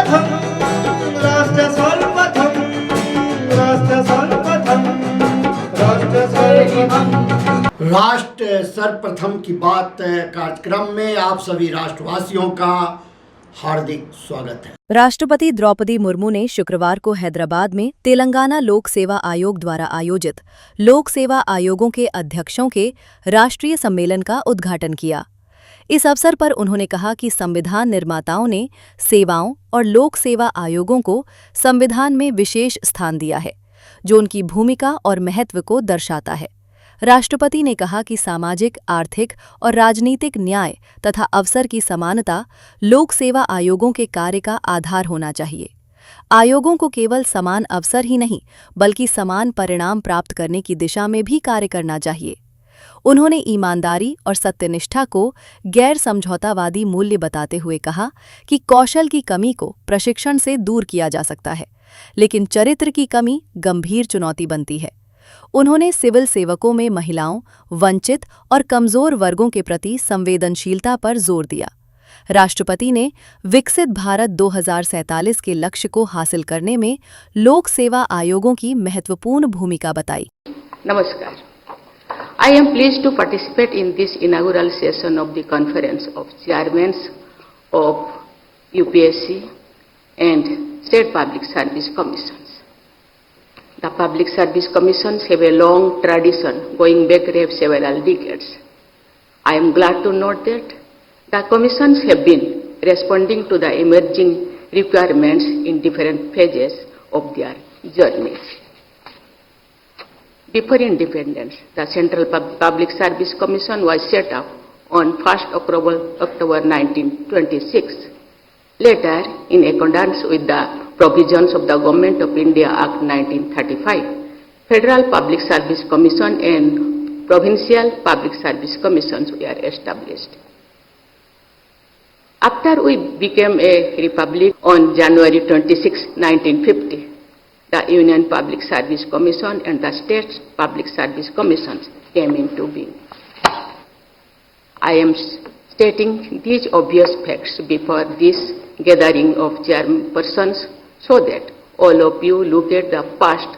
सर्वप्रथम राष्ट्र सर्वप्रथम राष्ट्र सर्वप्रथम राष्ट्र सर्वप्रथम। राष्ट्र सर्वप्रथम की बात कार्यक्रम में आप सभी राष्ट्रवासियों का हार्दिक स्वागत है। राष्ट्रपति द्रौपदी मुर्मू ने शुक्रवार को हैदराबाद में तेलंगाना लोक सेवा आयोग द्वारा आयोजित लोक सेवा आयोगों के अध्यक्षों के राष्ट्रीय सम्मेलन का उद्घाटन किया। इस अवसर पर उन्होंने कहा कि संविधान निर्माताओं ने सेवाओं और लोक सेवा आयोगों को संविधान में विशेष स्थान दिया है, जो उनकी भूमिका और महत्व को दर्शाता है। राष्ट्रपति ने कहा कि सामाजिक, आर्थिक और राजनीतिक न्याय तथा अवसर की समानता लोक सेवा आयोगों के कार्य का आधार होना चाहिए। आयोगों को केवल समान अवसर ही नहीं, बल्कि समान परिणाम प्राप्त करने की दिशा में भी कार्य करना चाहिए। उन्होंने ईमानदारी और सत्यनिष्ठा को गैर समझौतावादी मूल्य बताते हुए कहा कि कौशल की कमी को प्रशिक्षण से दूर किया जा सकता है, लेकिन चरित्र की कमी गंभीर चुनौती बनती है। उन्होंने सिविल सेवकों में महिलाओं, वंचित और कमजोर वर्गों के प्रति संवेदनशीलता पर जोर दिया। राष्ट्रपति ने विकसित भारत 2047 के लक्ष्य को हासिल करने में लोक सेवा आयोगों की महत्वपूर्ण भूमिका बताई। नमस्कार। I am pleased to participate in this inaugural session of the Conference of Chairmen of UPSC and State Public Service Commissions. The Public Service Commissions have a long tradition going back several decades. I am glad to note that the commissions have been responding to the emerging requirements in different phases of their journeys. Before independence, the Central Public Service Commission was set up on 1st October 1926. Later, in accordance with the provisions of the Government of India Act 1935, Federal Public Service Commission and Provincial Public Service Commissions were established. After we became a republic on January 26, 1950, the Union Public Service Commission and the State Public Service Commissions came into being. I am stating these obvious facts before this gathering of chairpersons so that all of you look at the past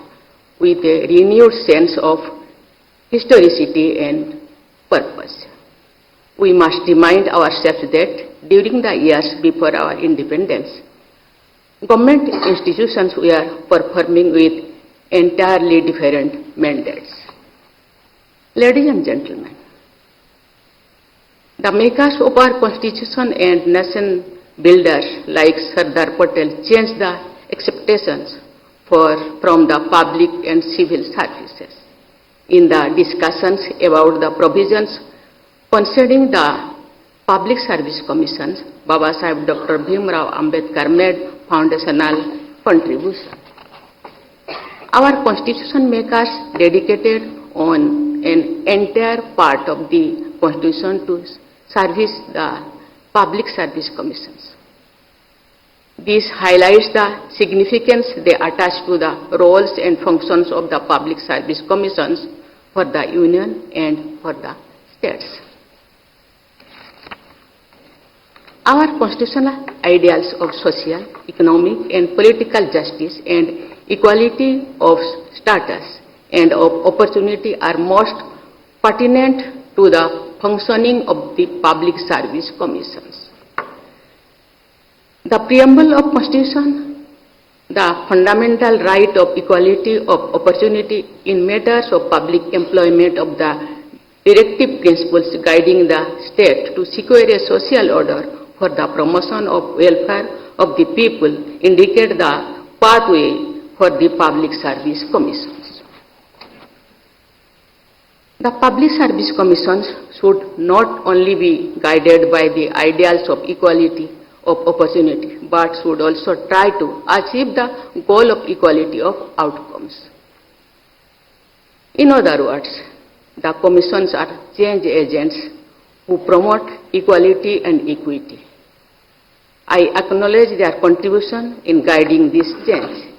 with a renewed sense of historicity and purpose. We must remind ourselves that during the years before our independence, government institutions were performing with entirely different mandates. Ladies and gentlemen, the makers of our constitution and nation builders like Sardar Patel changed the expectations from the public and civil services. In the discussions about the provisions concerning the Public Service Commissions, Baba Sahib Dr. Bhimrao Ambedkar made foundational contribution. Our constitution makers dedicated on an entire part of the constitution to service the Public Service Commissions. This highlights the significance they attach to the roles and functions of the Public Service Commissions for the Union and for the states. Our constitutional ideals of social, economic and political justice and equality of status and of opportunity are most pertinent to the functioning of the Public Service Commissions. The preamble of Constitution, the fundamental right of equality of opportunity in matters of public employment of the directive principles guiding the state to secure a social order for the promotion of welfare of the people indicate the pathway for the Public Service Commissions. The Public Service Commissions should not only be guided by the ideals of equality of opportunity, but should also try to achieve the goal of equality of outcomes. In other words, the commissions are change agents who promote equality and equity. I acknowledge their contribution in guiding this change.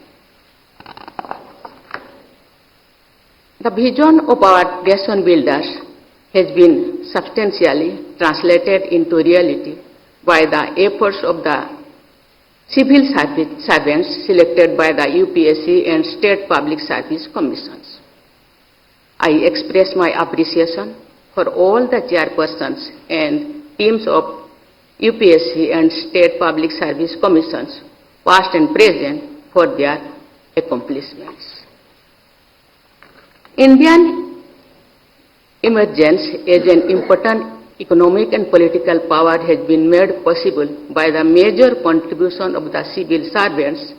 The vision of our nation builders has been substantially translated into reality by the efforts of the civil servants selected by the UPSC and State Public Service Commissions. I express my appreciation for all the chairpersons and teams of UPSC and State Public Service Commissions, past and present, for their accomplishments. Indian emergence as an important economic and political power has been made possible by the major contribution of the civil servants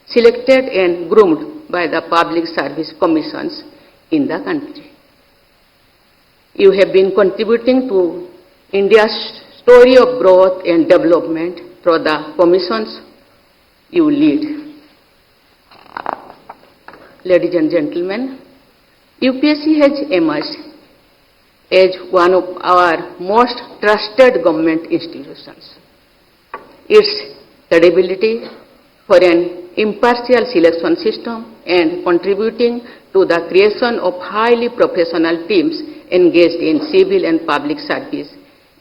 selected and groomed by the public service commissions in the country. You have been contributing to India's story of growth and development through the commissions you lead. Ladies and gentlemen, UPSC has emerged as one of our most trusted government institutions. Its credibility for an impartial selection system and contributing to the creation of highly professional teams engaged in civil and public service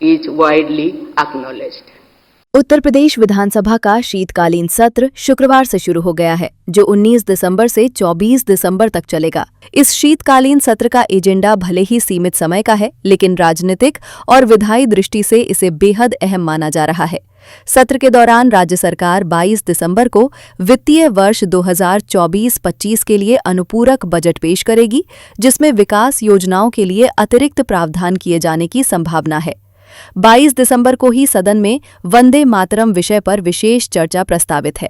is widely acknowledged. Uttar Pradesh विधानसभा का शीतकालीन सत्र शुक्रवार से शुरू हो गया है, जो 19 दिसंबर से 24 दिसंबर तक चलेगा। इस शीतकालीन सत्र का एजेंडा भले ही सीमित समय का है, लेकिन राजनीतिक और विधायी दृष्टि से इसे बेहद अहम माना जा रहा है। सत्र के दौरान राज्य सरकार 22 दिसंबर को वित्तीय वर्ष 2024-25 के लिए अनुपूरक बजट पेश करेगी, जिसमें विकास योजनाओं के लिए अतिरिक्त प्रावधान किए जाने की संभावना है। 22 दिसंबर को ही सदन में वंदे मातरम विषय पर विशेष चर्चा प्रस्तावित है।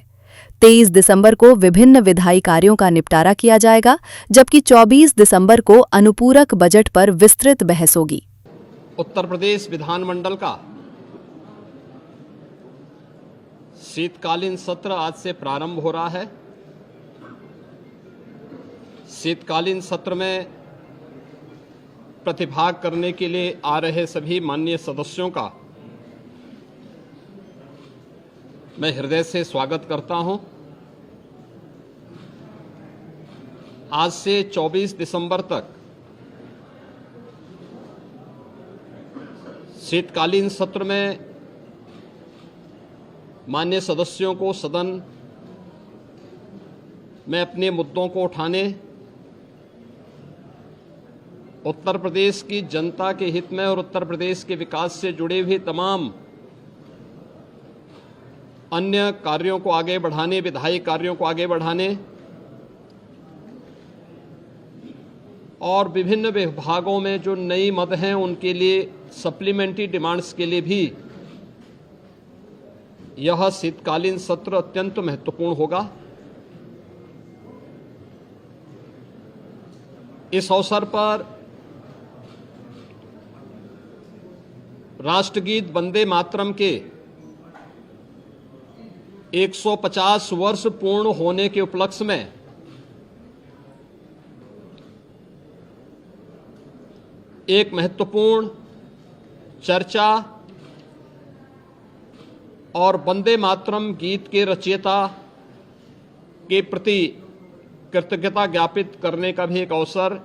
23 दिसंबर को विभिन्न विधायी कार्यों का निपटारा किया जाएगा, जबकि 24 दिसंबर को अनुपूरक बजट पर विस्तृत बहस होगी। उत्तर प्रदेश विधानमंडल का शीतकालीन सत्र आज से प्रारंभ हो रहा है। शीतकालीन सत्र में प्रतिभाग करने के लिए आ रहे सभी माननीय सदस्यों का मैं हृदय से स्वागत करता हूं। आज से 24 दिसंबर तक शीतकालीन सत्र में माननीय सदस्यों को सदन में अपने मुद्दों को उठाने, उत्तर प्रदेश की जनता के हित में और उत्तर प्रदेश के विकास से जुड़े हुए तमाम अन्य कार्यों को आगे बढ़ाने, विधायी कार्यों को आगे बढ़ाने और विभिन्न विभागों में जो नई मद हैं उनके लिए सप्लीमेंट्री डिमांड्स के लिए भी यह शीतकालीन सत्र अत्यंत महत्वपूर्ण होगा। इस अवसर पर राष्ट्रगीत वंदे मातरम के 150 वर्ष पूर्ण होने के उपलक्ष्य में एक महत्वपूर्ण चर्चा और वंदे मातरम गीत के रचयिता के प्रति कृतज्ञता ज्ञापित करने का भी एक अवसर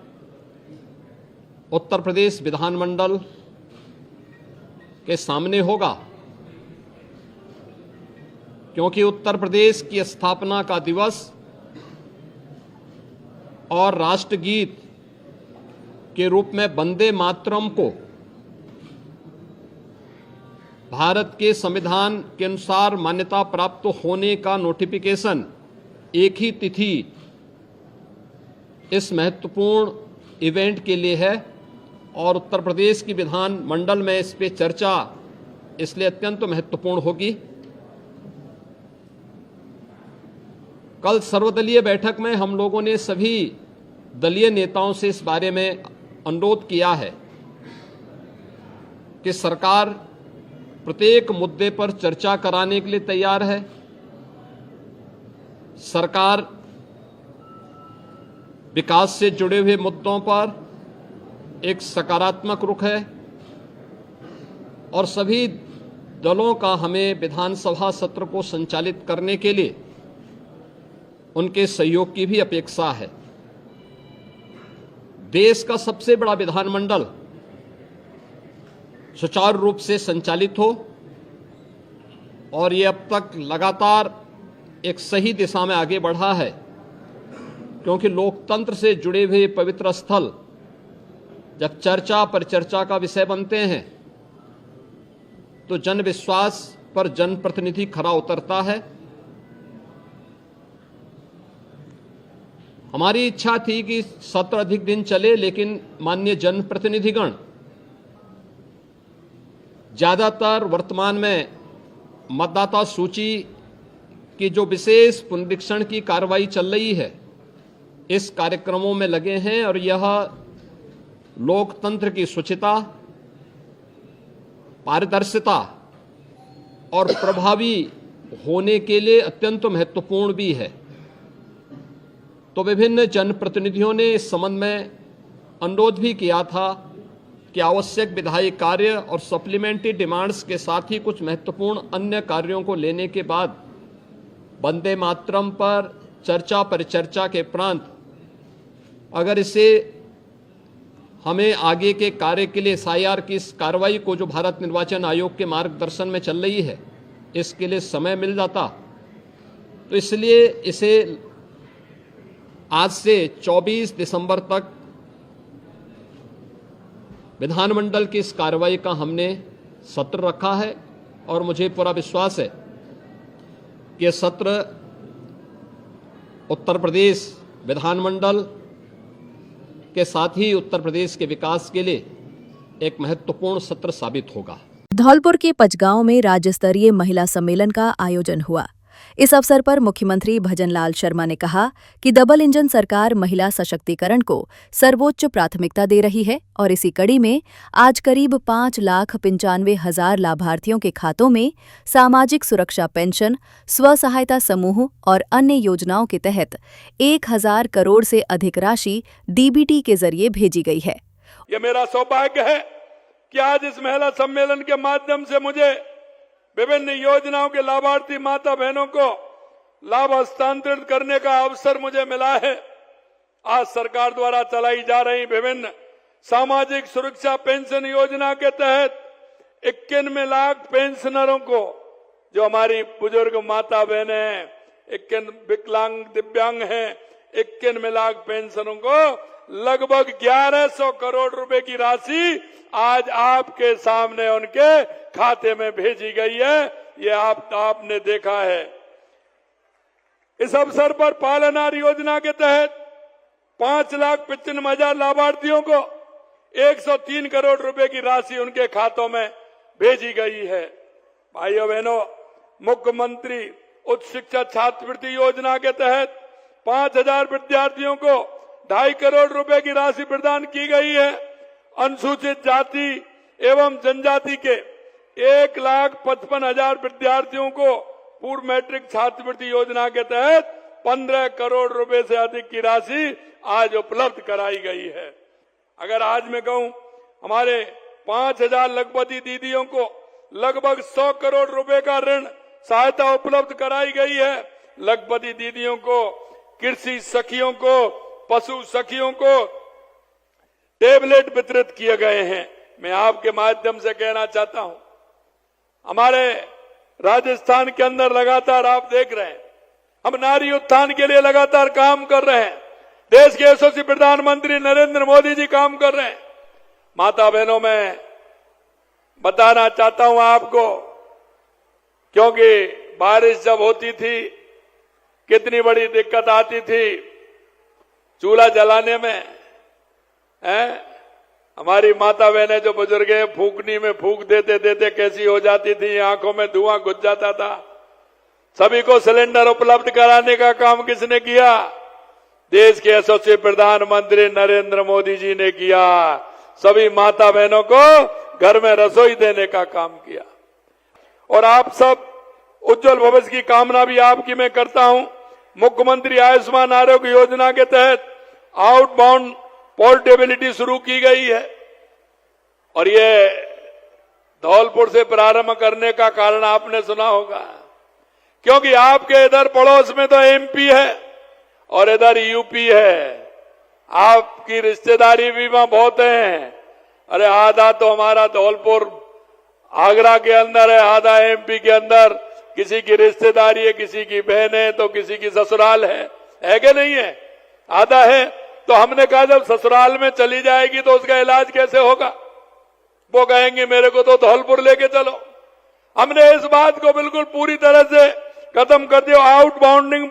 उत्तर प्रदेश विधानमंडल के सामने होगा, क्योंकि उत्तर प्रदेश की स्थापना का दिवस और राष्ट्रगीत के रूप में वंदे मातरम को भारत के संविधान के अनुसार मान्यता प्राप्त होने का नोटिफिकेशन एक ही तिथि इस महत्वपूर्ण इवेंट के लिए है और उत्तर प्रदेश की विधान मंडल में इस पे चर्चा इसलिए अत्यंत महत्वपूर्ण होगी। कल सर्वदलीय बैठक में हम लोगों ने सभी दलीय नेताओं से इस बारे में अनुरोध किया है कि सरकार प्रत्येक मुद्दे पर चर्चा कराने के लिए तैयार है। सरकार विकास से जुड़े हुए मुद्दों पर एक सकारात्मक रुख है और सभी दलों का हमें विधानसभा सत्र को संचालित करने के लिए उनके सहयोग की भी अपेक्षा है। देश का सबसे बड़ा विधानमंडल सुचारू रूप से संचालित हो और ये अब तक लगातार एक सही दिशा में आगे बढ़ा है, क्योंकि लोकतंत्र से जुड़े हुए पवित्र स्थल जब चर्चा परिचर्चा का विषय बनते हैं तो जन विश्वास पर जनप्रतिनिधि खरा उतरता है। हमारी इच्छा थी कि सत्र अधिक दिन चले, लेकिन माननीय जनप्रतिनिधिगण ज्यादातर वर्तमान में मतदाता सूची की जो विशेष पुनरीक्षण की कार्रवाई चल रही है, इस कार्यक्रमों में लगे हैं और यह लोकतंत्र की शुचिता, पारदर्शिता और प्रभावी होने के लिए अत्यंत महत्वपूर्ण भी है। तो विभिन्न जनप्रतिनिधियों ने इस संबंध में अनुरोध भी किया था कि आवश्यक विधायी कार्य और सप्लीमेंट्री डिमांड्स के साथ ही कुछ महत्वपूर्ण अन्य कार्यों को लेने के बाद वंदे मातरम पर चर्चा परिचर्चा के उपरांत अगर इसे हमें आगे के कार्य के लिए SIR की इस कार्रवाई को जो भारत निर्वाचन आयोग के मार्गदर्शन में चल रही है, इसके लिए समय मिल जाता, तो इसलिए इसे आज से 24 दिसंबर तक विधानमंडल की इस कार्रवाई का हमने सत्र रखा है और मुझे पूरा विश्वास है कि यह सत्र उत्तर प्रदेश विधानमंडल के साथ ही उत्तर प्रदेश के विकास के लिए एक महत्वपूर्ण सत्र साबित होगा। धौलपुर के पचगांव में राज्य स्तरीय महिला सम्मेलन का आयोजन हुआ। इस अवसर पर मुख्यमंत्री भजनलाल शर्मा ने कहा कि डबल इंजन सरकार महिला सशक्तिकरण को सर्वोच्च प्राथमिकता दे रही है और इसी कड़ी में आज करीब 5,95,000 लाभार्थियों के खातों में सामाजिक सुरक्षा पेंशन, स्व सहायता समूह और अन्य योजनाओं के तहत 1,000 करोड़ से अधिक राशि डीबीटी के जरिए भेजी गई है। ये मेरा सौभाग्य है कि आज इस महिला सम्मेलन के माध्यम से मुझे विभिन्न योजनाओं के लाभार्थी माता बहनों को लाभ हस्तांतरित करने का अवसर मुझे मिला है। आज सरकार द्वारा चलाई जा रही विभिन्न सामाजिक सुरक्षा पेंशन योजना के तहत 91 लाख पेंशनरों को, जो हमारी बुजुर्ग माता बहनें हैं, 51 विकलांग दिव्यांग हैं, 91 लाख पेंशनों को लगभग 1100 करोड़ रुपए की राशि आज आपके सामने उनके खाते में भेजी गई है। ये आपने देखा है। इस अवसर पर पालनहार योजना के तहत 5,95,000 लाभार्थियों को 103 करोड़ रुपए की राशि उनके खातों में भेजी गई है। भाइयों बहनों, मुख्यमंत्री उच्च शिक्षा छात्रवृत्ति योजना के तहत 5,000 विद्यार्थियों को 2.5 करोड़ रुपए की राशि प्रदान की गई है। अनुसूचित जाति एवं जनजाति के 1,55,000 विद्यार्थियों को पूर्व मैट्रिक छात्रवृत्ति योजना के तहत 15 करोड़ रुपए से अधिक की राशि आज उपलब्ध कराई गई है। अगर आज मैं कहूं, हमारे 5,000 लखपति दीदियों को लगभग 100 करोड़ रुपए का ऋण सहायता उपलब्ध कराई गई है। लखपति दीदियों को, कृषि सखियों को, पशु सखियों को टेबलेट वितरित किए गए हैं। मैं आपके माध्यम से कहना चाहता हूं, हमारे राजस्थान के अंदर लगातार आप देख रहे हैं, हम नारी उत्थान के लिए लगातार काम कर रहे हैं। देश के यशस्वी प्रधानमंत्री नरेंद्र मोदी जी काम कर रहे हैं। माता बहनों, मैं बताना चाहता हूं आपको, क्योंकि बारिश जब होती थी कितनी बड़ी दिक्कत आती थी चूल्हा जलाने में। हमारी माता बहनें जो बुजुर्ग हैं, फूकनी में फूक देते देते कैसी हो जाती थी, आंखों में धुआं घुस जाता था। सभी को सिलेंडर उपलब्ध कराने का काम किसने किया? देश के यशस्वी प्रधानमंत्री नरेंद्र मोदी जी ने किया। सभी माता बहनों को घर में रसोई देने का काम किया। और आप सब उज्जवल भविष्य की कामना भी आपकी मैं करता हूं। मुख्यमंत्री आयुष्मान आरोग्य योजना के तहत आउटबाउंड पोर्टेबिलिटी शुरू की गई है और ये धौलपुर से प्रारंभ करने का कारण आपने सुना होगा, क्योंकि आपके इधर पड़ोस में तो एमपी है और इधर यूपी है। आपकी रिश्तेदारी भी वहां बहुत है। अरे आधा तो हमारा धौलपुर आगरा के अंदर है, आधा एमपी के अंदर किसी की रिश्तेदारी है, किसी की बहन है, तो किसी की ससुराल है कि नहीं है? आधा है। तो हमने कहा जब ससुराल में चली जाएगी तो उसका इलाज कैसे होगा? वो कहेंगे मेरे को तो धौलपुर लेके चलो। हमने इस बात को बिल्कुल पूरी तरह से खत्म कर दिया। आउटबाउंडिंग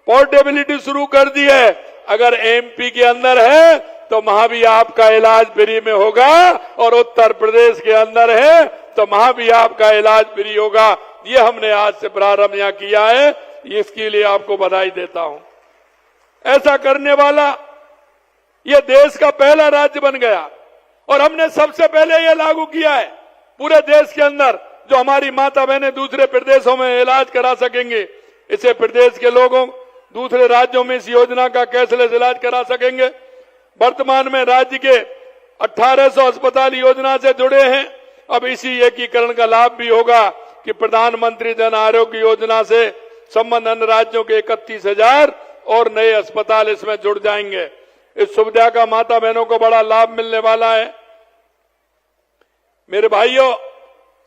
पोर्टेबिलिटी शुरू कर दी है। अगर एमपी के अंदर है तो वहां भी आपका इलाज फ्री में होगा, और उत्तर प्रदेश के अंदर है तो वहां भी आपका इलाज फ्री होगा। ये हमने आज से प्रारंभ यहां किया है, इसके लिए आपको बधाई देता हूं। ऐसा करने वाला ये देश का पहला राज्य बन गया, और हमने सबसे पहले ये लागू किया है पूरे देश के अंदर, जो हमारी माता बहनें दूसरे प्रदेशों में इलाज करा सकेंगे, इसे प्रदेश के लोगों दूसरे राज्यों में इस योजना का कैशलेस इलाज करा सकेंगे। वर्तमान में राज्य के 1800 अस्पताल योजना से जुड़े हैं। अब इसी एकीकरण का लाभ भी होगा कि प्रधानमंत्री जन आरोग्य योजना से संबद्ध अन्य राज्यों के 31,000 और नए अस्पताल इसमें जुड़ जाएंगे। इस सुविधा का माता बहनों को बड़ा लाभ मिलने वाला है। मेरे भाइयों,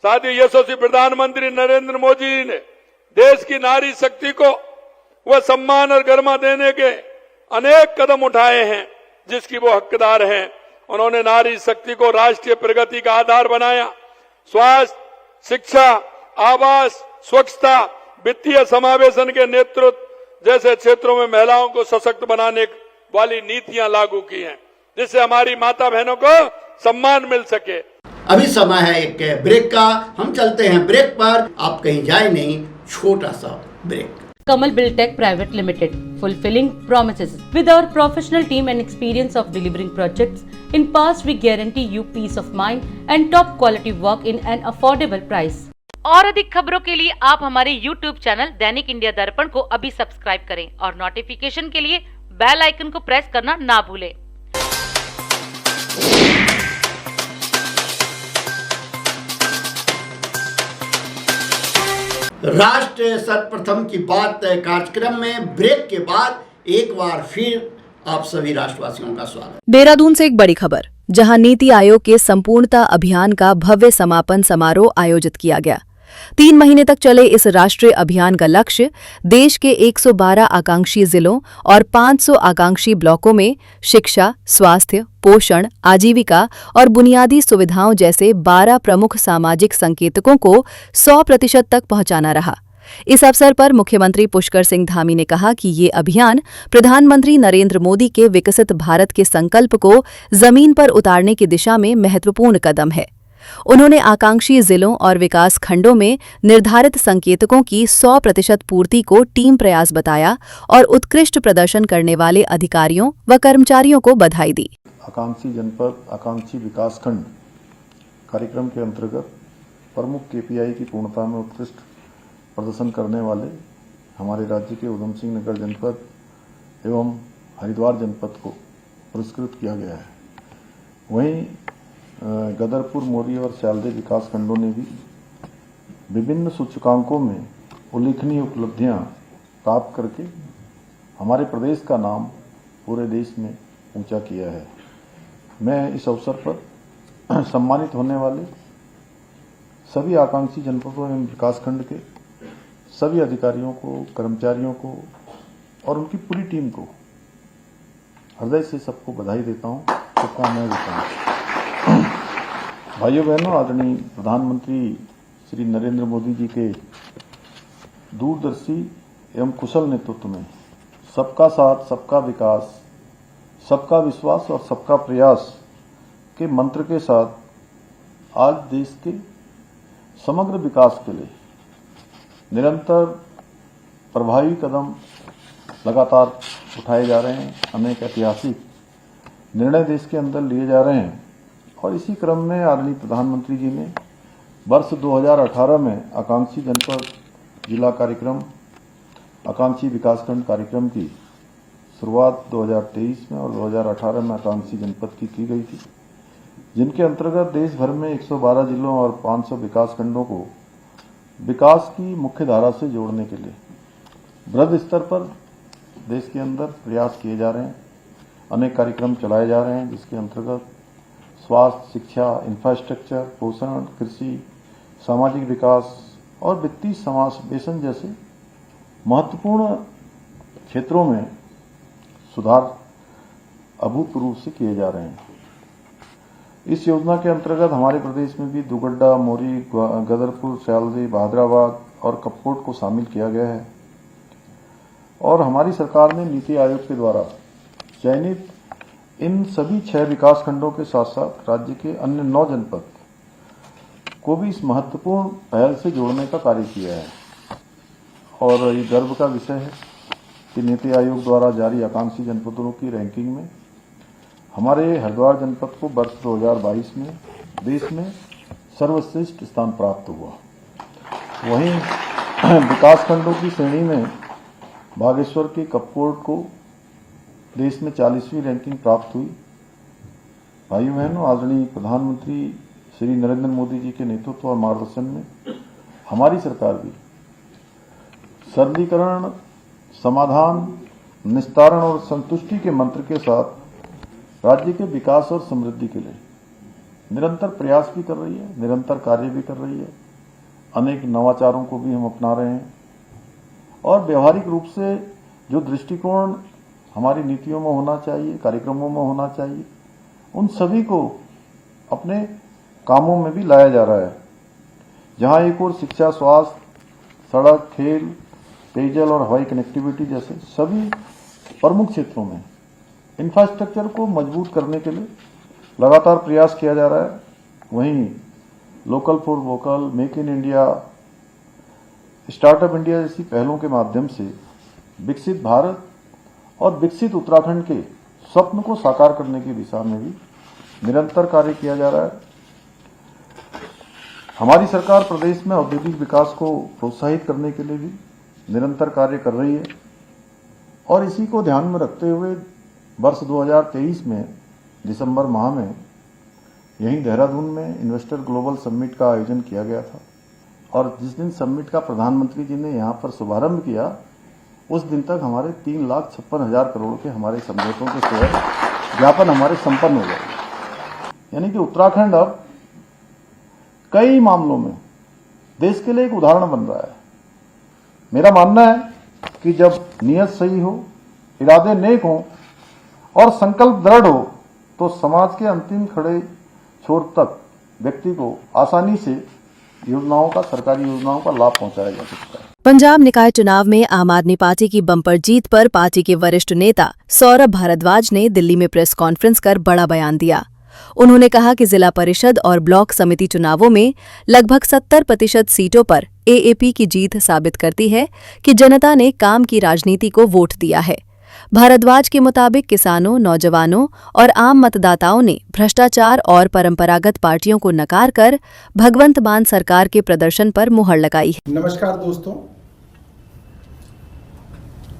साथियों, यशस्वी प्रधानमंत्री नरेंद्र मोदी जी ने देश की नारी शक्ति को वह सम्मान और गरिमा देने के अनेक कदम उठाए हैं जिसकी वो हकदार हैं। उन्होंने नारी शक्ति को राष्ट्रीय प्रगति का आधार बनाया। स्वास्थ्य, शिक्षा, आवास, स्वच्छता, वित्तीय समावेशन के नेतृत्व जैसे क्षेत्रों में महिलाओं को सशक्त बनाने वाली नीतियां लागू की हैं, जिससे हमारी माता बहनों को सम्मान मिल सके। अभी समय है एक ब्रेक का। हम चलते हैं ब्रेक पर, आप कहीं जाए नहीं, छोटा सा break. Kamal Buildtech Private Limited, fulfilling promises. With our professional team and experience of delivering projects, in past we guarantee you peace of mind and top quality work in an affordable price. और अधिक खबरों के लिए आप हमारे YouTube channel दैनिक India दर्पण को अभी सब्सक्राइब करें और नोटिफिकेशन के लिए बेल आइकन को प्रेस करना ना भूलें। राष्ट्र सर्वप्रथम की बात कार्यक्रम में ब्रेक के बाद एक बार फिर आप सभी राष्ट्रवासियों का स्वागत। देहरादून से एक बड़ी खबर, जहां नीति आयोग के संपूर्णता अभियान का भव्य समापन समारोह आयोजित किया गया। 3 महीने तक चले इस राष्ट्रीय अभियान का लक्ष्य देश के 112 आकांक्षी जिलों और 500 आकांक्षी ब्लॉकों में शिक्षा, स्वास्थ्य, पोषण, आजीविका और बुनियादी सुविधाओं जैसे 12 प्रमुख सामाजिक संकेतकों को 100% तक पहुंचाना रहा। इस अवसर पर मुख्यमंत्री पुष्कर सिंह धामी ने कहा कि ये अभियान प्रधानमंत्री नरेंद्र मोदी के विकसित भारत के संकल्प को जमीन पर उतारने की दिशा में महत्वपूर्ण कदम है। उन्होंने आकांक्षी जिलों और विकास खंडों में निर्धारित संकेतकों की 100% पूर्ति को टीम प्रयास बताया और उत्कृष्ट प्रदर्शन करने वाले अधिकारियों व कर्मचारियों को बधाई दी। आकांक्षी जनपद, आकांक्षी विकास खंड कार्यक्रम के अंतर्गत प्रमुख केपीआई की पूर्णता में उत्कृष्ट प्रदर्शन करने वाले हमारे राज्य के उधम सिंह नगर जनपद एवं हरिद्वार जनपद को पुरस्कृत किया गया है। वहीं गदरपुर, मोरी और स्यालदे विकास खंडों ने भी विभिन्न सूचकांकों में उल्लेखनीय उपलब्धियां प्राप्त करके हमारे प्रदेश का नाम पूरे देश में ऊंचा किया है। मैं इस अवसर पर सम्मानित होने वाले सभी आकांक्षी जनपदों एवं विकासखंड के सभी अधिकारियों को, कर्मचारियों को और उनकी पूरी टीम को हृदय से सबको बधाई देता हूँ, शुभकामनाएं देता हूँ। भाइयों बहनों, आदरणीय प्रधानमंत्री श्री नरेंद्र मोदी जी के दूरदर्शी एवं कुशल नेतृत्व में सबका साथ, सबका विकास, सबका विश्वास और सबका प्रयास के मंत्र के साथ आज देश के समग्र विकास के लिए निरंतर प्रभावी कदम लगातार उठाए जा रहे हैं। अनेक ऐतिहासिक निर्णय देश के अंदर लिए जा रहे हैं और इसी क्रम में आदरणीय प्रधानमंत्री जी ने वर्ष 2018 में आकांक्षी जनपद जिला कार्यक्रम, आकांक्षी विकासखंड कार्यक्रम की शुरुआत 2023 में और 2018 में आकांक्षी जनपद की गई थी, जिनके अंतर्गत देश भर में 112 जिलों और 500 विकासखंडों को विकास की मुख्य धारा से जोड़ने के लिए वृहद स्तर पर देश के अंदर प्रयास किए जा रहे हैं। अनेक कार्यक्रम चलाए जा रहे हैं, जिसके अंतर्गत स्वास्थ्य, शिक्षा, इंफ्रास्ट्रक्चर, पोषण, कृषि, सामाजिक विकास और वित्तीय समावेशन जैसे महत्वपूर्ण क्षेत्रों में सुधार अभूतपूर्व रूप से किए जा रहे हैं। इस योजना के अंतर्गत हमारे प्रदेश में भी दुगड्डा, मोरी, गदरपुर, सयालदी, बहादुराबाद और कपकोट को शामिल किया गया है और हमारी सरकार ने नीति आयोग के द्वारा चयनित इन सभी 6 विकास खंडों के साथ साथ राज्य के अन्य 9 जनपद को भी इस महत्वपूर्ण पहल से जोड़ने का कार्य किया है। और ये गर्व का विषय है कि नीति आयोग द्वारा जारी आकांक्षी जनपदों की रैंकिंग में हमारे हरिद्वार जनपद को वर्ष 2022 में देश में सर्वश्रेष्ठ स्थान प्राप्त हुआ। वहीं विकास खंडों की श्रेणी में बागेश्वर के कपकोट को देश में 40वीं रैंकिंग प्राप्त हुई। भाइयों बहनों, आदरणीय प्रधानमंत्री श्री नरेंद्र मोदी जी के नेतृत्व और मार्गदर्शन में हमारी सरकार भी सरलीकरण, समाधान, निस्तारण और संतुष्टि के मंत्र के साथ राज्य के विकास और समृद्धि के लिए निरंतर प्रयास भी कर रही है, निरंतर कार्य भी कर रही है। अनेक नवाचारों को भी हम अपना रहे हैं और व्यवहारिक रूप से जो दृष्टिकोण हमारी नीतियों में होना चाहिए, कार्यक्रमों में होना चाहिए, उन सभी को अपने कामों में भी लाया जा रहा है। जहां एक ओर शिक्षा, स्वास्थ्य, सड़क, खेल, पेयजल और हवाई कनेक्टिविटी जैसे सभी प्रमुख क्षेत्रों में इंफ्रास्ट्रक्चर को मजबूत करने के लिए लगातार प्रयास किया जा रहा है, वहीं local for vocal, make in India, startup India जैसी पहलों के माध्यम से विकसित भारत और विकसित उत्तराखंड के स्वप्न को साकार करने की दिशा में भी निरंतर कार्य किया जा रहा है। हमारी सरकार प्रदेश में औद्योगिक विकास को प्रोत्साहित करने के लिए भी निरंतर कार्य कर रही है और इसी को ध्यान में रखते हुए वर्ष 2023 में दिसंबर माह में यहीं देहरादून में इन्वेस्टर ग्लोबल समिट का आयोजन किया गया था और जिस दिन समिट का प्रधानमंत्री जी ने यहां पर शुभारंभ किया, उस दिन तक हमारे 3,56,000 करोड़ के हमारे समझौतों के शेयर ज्ञापन हमारे संपन्न हो गए। यानी कि उत्तराखंड अब कई मामलों में देश के लिए एक उदाहरण बन रहा है। मेरा मानना है कि जब नियत सही हो, इरादे नेक हो और संकल्प दृढ़ हो तो समाज के अंतिम खड़े छोर तक व्यक्ति को आसानी से योजनाओं का, सरकारी योजनाओं का लाभ पहुंचाया जा सकता है। पंजाब निकाय चुनाव में आम आदमी पार्टी की बम्पर जीत पर पार्टी के वरिष्ठ नेता सौरभ भारद्वाज ने दिल्ली में प्रेस कॉन्फ्रेंस कर बड़ा बयान दिया। उन्होंने कहा कि जिला परिषद और ब्लॉक समिति चुनावों में लगभग 70% सीटों पर एएपी की जीत साबित करती है कि जनता ने काम की राजनीति को वोट दिया है। भारद्वाज के मुताबिक किसानों, नौजवानों और आम मतदाताओं ने भ्रष्टाचार और परंपरागत पार्टियों को नकार कर भगवंत मान सरकार के प्रदर्शन पर मुहर लगाई है। नमस्कार दोस्तों,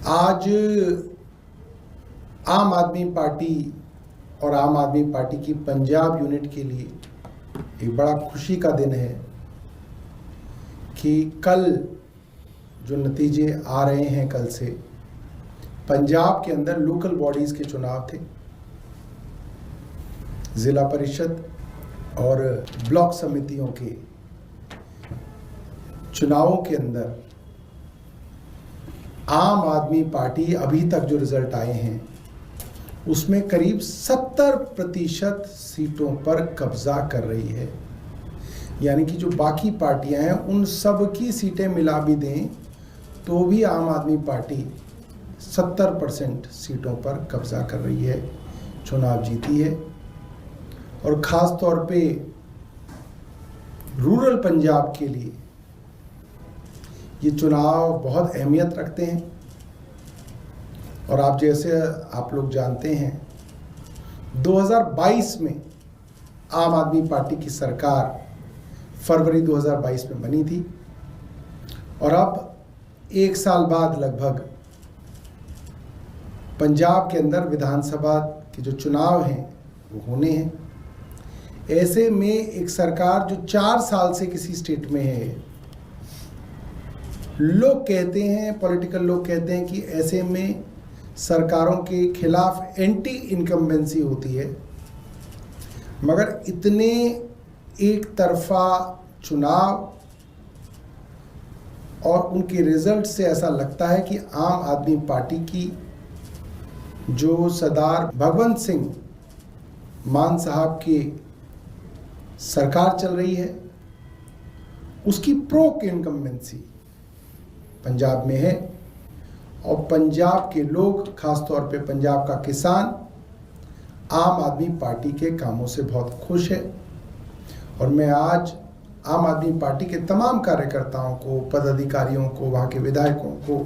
आज आम आदमी पार्टी और आम आदमी पार्टी की पंजाब यूनिट के लिए एक बड़ा खुशी का दिन है कि कल जो नतीजे आ रहे हैं, कल से पंजाब के अंदर लोकल बॉडीज के चुनाव थे। जिला परिषद और ब्लॉक समितियों के चुनावों के अंदर आम आदमी पार्टी अभी तक जो रिजल्ट आए हैं उसमें करीब 70% सीटों पर कब्जा कर रही है। यानी कि जो बाकी पार्टियां हैं उन सब की सीटें मिला भी दें तो भी आम आदमी पार्टी 70% सीटों पर कब्जा कर रही है, चुनाव जीती है। और ख़ास तौर पे रूरल पंजाब के लिए ये चुनाव बहुत अहमियत रखते हैं। और आप जैसे आप लोग जानते हैं 2022 में आम आदमी पार्टी की सरकार फरवरी 2022 में बनी थी और अब एक साल बाद लगभग पंजाब के अंदर विधानसभा के जो चुनाव हैं वो होने हैं। ऐसे में एक सरकार जो 4 साल से किसी स्टेट में है, लोग कहते हैं, पॉलिटिकल लोग कहते हैं कि ऐसे में सरकारों के खिलाफ एंटी इनकम्बेंसी होती है। मगर इतने एक तरफा चुनाव और उनके रिजल्ट से ऐसा लगता है कि आम आदमी पार्टी की जो सरदार भगवंत सिंह मान साहब की सरकार चल रही है, उसकी प्रो इनकम्बेंसी पंजाब में है और पंजाब के लोग, खासतौर पे पंजाब का किसान आम आदमी पार्टी के कामों से बहुत खुश है। और मैं आज आम आदमी पार्टी के तमाम कार्यकर्ताओं को, पदाधिकारियों को, वहाँ के विधायकों को,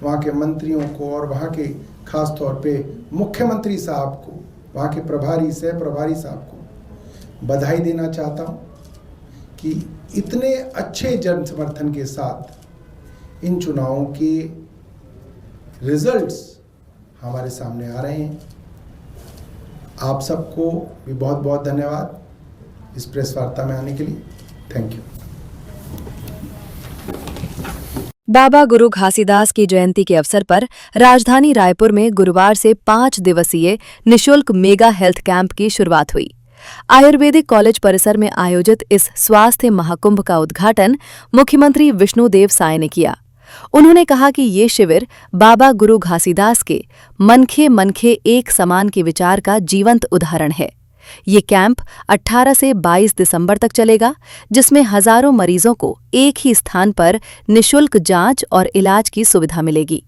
वहाँ के मंत्रियों को और वहाँ के खास तौर पे मुख्यमंत्री साहब को, वहाँ के प्रभारी, सह प्रभारी साहब को बधाई देना चाहता हूँ कि इतने अच्छे जन समर्थन के साथ इन चुनावों के रिजल्ट्स हमारे सामने आ रहे हैं। आप सबको भी बहुत बहुत धन्यवाद इस प्रेस वार्ता में आने के लिए। Thank you. बाबा गुरु घासीदास की जयंती के अवसर पर राजधानी रायपुर में गुरुवार से 5 दिवसीय निशुल्क मेगा हेल्थ कैंप की शुरुआत हुई। आयुर्वेदिक कॉलेज परिसर में आयोजित इस स्वास्थ्य महाकुंभ का उद्घाटन मुख्यमंत्री विष्णुदेव साय ने किया। उन्होंने कहा कि ये शिविर बाबा गुरु घासीदास के मनखे मनखे एक समान के विचार का जीवंत उदाहरण है। ये कैंप 18 से 22 दिसंबर तक चलेगा, जिसमें हजारों मरीजों को एक ही स्थान पर निशुल्क जांच और इलाज की सुविधा मिलेगी।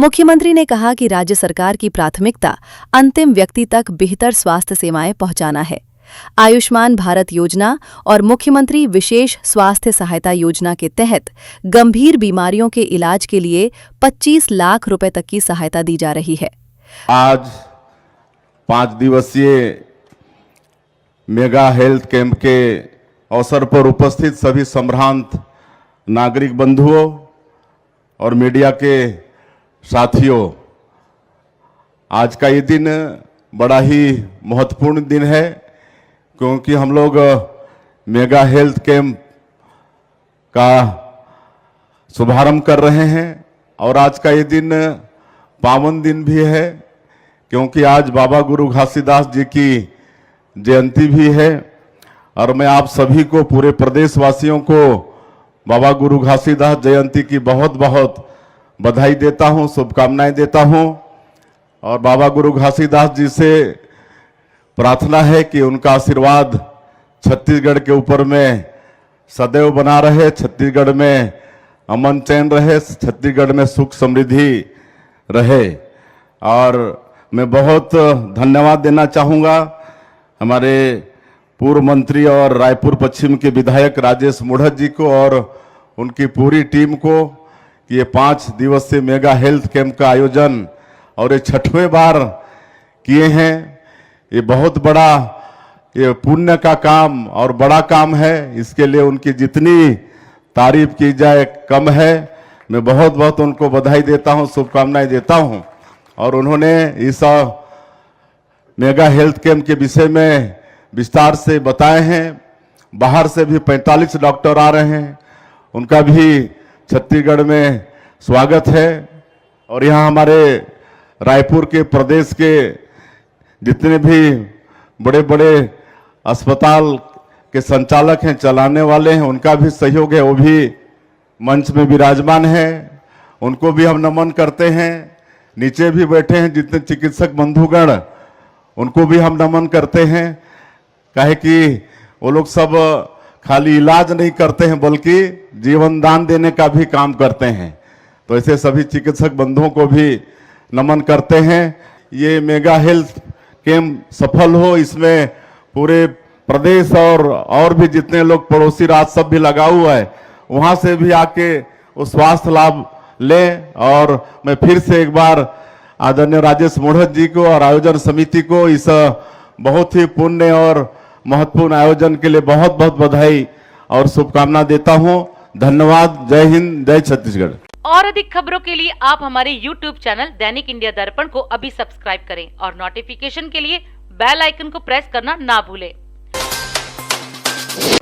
मुख्यमंत्री ने कहा कि राज्य सरकार की प्राथमिकता अंतिम व्यक्ति तक बेहतर स्वास्थ्य सेवाएं पहुंचाना है। आयुष्मान भारत योजना और मुख्यमंत्री विशेष स्वास्थ्य सहायता योजना के तहत गंभीर बीमारियों के इलाज के लिए 25 लाख रुपए तक की सहायता दी जा रही है। आज 5 दिवसीय मेगा हेल्थ कैंप के अवसर पर उपस्थित सभी संभ्रांत नागरिक बंधुओं और मीडिया के साथियों, आज का ये दिन बड़ा ही महत्वपूर्ण दिन है, क्योंकि हम लोग मेगा हेल्थ कैंप का शुभारंभ कर रहे हैं और आज का ये दिन पावन दिन भी है, क्योंकि आज बाबा गुरु घासीदास जी की जयंती भी है। और मैं आप सभी को, पूरे प्रदेशवासियों को बाबा गुरु घासीदास जयंती की बहुत बहुत बधाई देता हूं, शुभकामनाएं देता हूं। और बाबा गुरु घासीदास जी से प्रार्थना है कि उनका आशीर्वाद छत्तीसगढ़ के ऊपर में सदैव बना रहे, छत्तीसगढ़ में अमन चैन रहे, छत्तीसगढ़ में सुख समृद्धि रहे। और मैं बहुत धन्यवाद देना चाहूँगा हमारे पूर्व मंत्री और रायपुर पश्चिम के विधायक राजेश मुढ़त जी को और उनकी पूरी टीम को कि ये 5 दिवसीय मेगा हेल्थ कैंप का आयोजन और ये 6वें बार किए हैं। ये बहुत बड़ा ये पुण्य का काम और बड़ा काम है, इसके लिए उनकी जितनी तारीफ की जाए कम है। मैं बहुत बहुत उनको बधाई देता हूं, शुभकामनाएं देता हूं। और उन्होंने इस मेगा हेल्थ कैंप के विषय में विस्तार से बताए हैं। बाहर से भी 45 डॉक्टर आ रहे हैं, उनका भी छत्तीसगढ़ में स्वागत है। और यहाँ हमारे रायपुर के प्रदेश के जितने भी बड़े बड़े अस्पताल के संचालक हैं, चलाने वाले हैं, उनका भी सहयोग है, वो भी मंच में विराजमान है, उनको भी हम नमन करते हैं। नीचे भी बैठे हैं जितने चिकित्सक बंधुगण, उनको भी हम नमन करते हैं। काहे कि वो लोग सब खाली इलाज नहीं करते हैं, बल्कि जीवन दान देने का भी काम करते हैं। तो ऐसे सभी चिकित्सक बंधुओं को भी नमन करते हैं। ये मेगा हेल्थ कैंप सफल हो, इसमें पूरे प्रदेश और भी जितने लोग पड़ोसी राज्य सब भी लगा हुआ है, वहां से भी आके वो स्वास्थ्य लाभ लें। और मैं फिर से एक बार आदरणीय राजेश मुढ़त जी को और आयोजन समिति को इस बहुत ही पुण्य और महत्वपूर्ण आयोजन के लिए बहुत बहुत बधाई और शुभकामना देता हूं। धन्यवाद। जय हिंद, जय छत्तीसगढ़। और अधिक खबरों के लिए आप हमारे YouTube चैनल दैनिक इंडिया दर्पण को अभी सब्सक्राइब करें और नोटिफिकेशन के लिए बेल आइकन को प्रेस करना ना भूलें।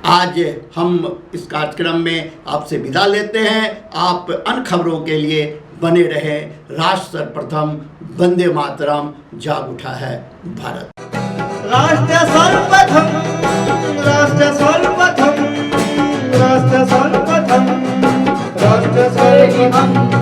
आज हम इस कार्यक्रम में आपसे विदा लेते हैं। आप अन्य खबरों के लिए बने रहे। राष्ट्र सर्वप्रथम, वंदे मातरम, जाग उठा है भारत। राष्ट्र सर्वप्रथम, राष्ट्र सर्वप्रथम, राष्ट्र सर्वप्रथम, राष्ट्र रसर्गिमम्